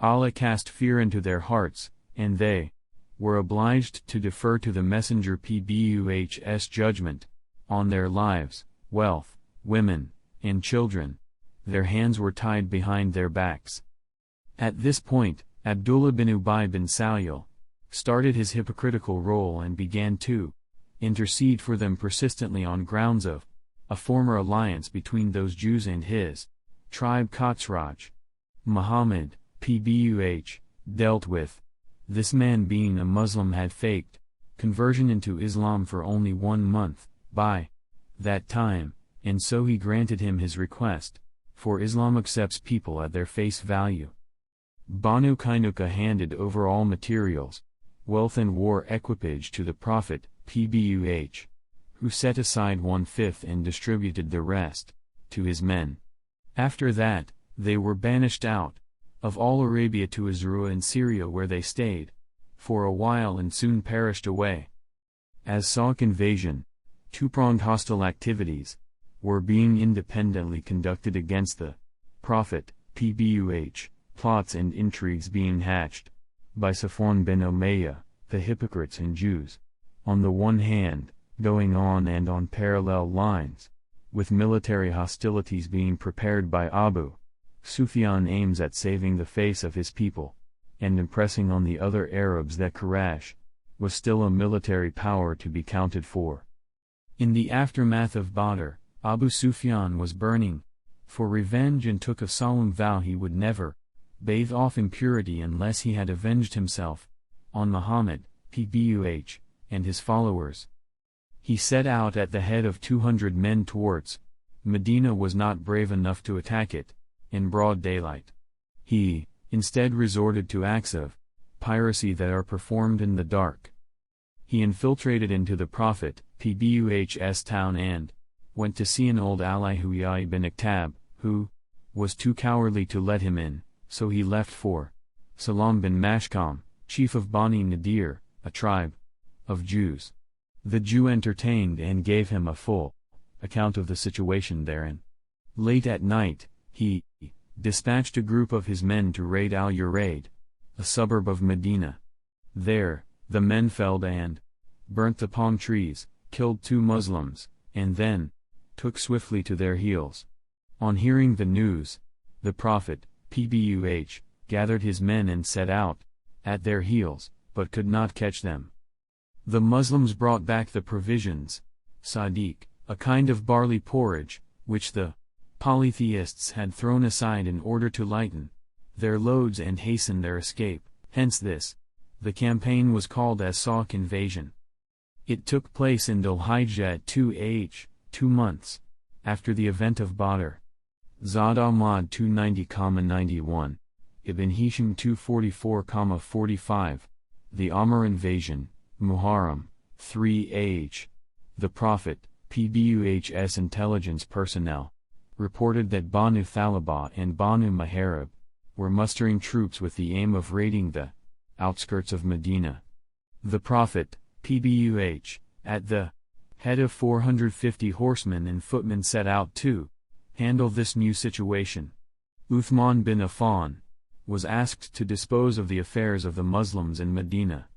Allah cast fear into their hearts, and they were obliged to defer to the Messenger PBUH's judgment on their lives, wealth, women, and children. Their hands were tied behind their backs. At this point, Abdullah bin Ubay bin Salul started his hypocritical role and began to intercede for them persistently on grounds of a former alliance between those Jews and his tribe Khazraj. Muhammad, PBUH, dealt with this man being a Muslim had faked conversion into Islam for only 1 month by that time, and so he granted him his request, for Islam accepts people at their face value. Banu Kainuka handed over all materials, wealth and war equipage to the Prophet, PBUH, who set aside 1/5 and distributed the rest to his men. After that, they were banished out of all Arabia to Azrua in Syria, where they stayed for a while and soon perished away. As Salk invasion, two-pronged hostile activities were being independently conducted against the Prophet, PBUH, plots and intrigues being hatched by Safwan bin Umayyah, the hypocrites and Jews, on the one hand, going on and on parallel lines, with military hostilities being prepared by Abu Sufyan aims at saving the face of his people, and impressing on the other Arabs that Quraysh was still a military power to be counted for. In the aftermath of Badr, Abu Sufyan was burning for revenge and took a solemn vow he would never bathe off impurity unless he had avenged himself on Muhammad, PBUH, and his followers. He set out at the head of 200 men towards Medina, was not brave enough to attack it in broad daylight. He instead resorted to acts of piracy that are performed in the dark. He infiltrated into the Prophet, PBUH's town and went to see an old ally Huyai bin Akhtab, who was too cowardly to let him in, so he left for Salam bin Mashkam, chief of Bani Nadir, a tribe of Jews. The Jew entertained and gave him a full account of the situation therein. Late at night, he dispatched a group of his men to raid Al-Uraid, a suburb of Medina. There, the men felled and burnt the palm trees, killed 2 Muslims, and then took swiftly to their heels. On hearing the news, the Prophet, PBUH, gathered his men and set out at their heels, but could not catch them. The Muslims brought back the provisions, sadiq, a kind of barley porridge, which the polytheists had thrown aside in order to lighten their loads and hasten their escape. Hence the campaign was called as Salk invasion. It took place in Dhul-Hijjah at 2 months after the event of Badr. Zad Ahmad 290,91, Ibn Hisham 244,45, the Amr invasion, Muharram, 3 The Prophet, PBUH's intelligence personnel reported that Banu Thalaba and Banu Maharib were mustering troops with the aim of raiding the outskirts of Medina. The Prophet, PBUH, at the head of 450 horsemen and footmen, set out to handle this new situation. Uthman bin Affan was asked to dispose of the affairs of the Muslims in Medina.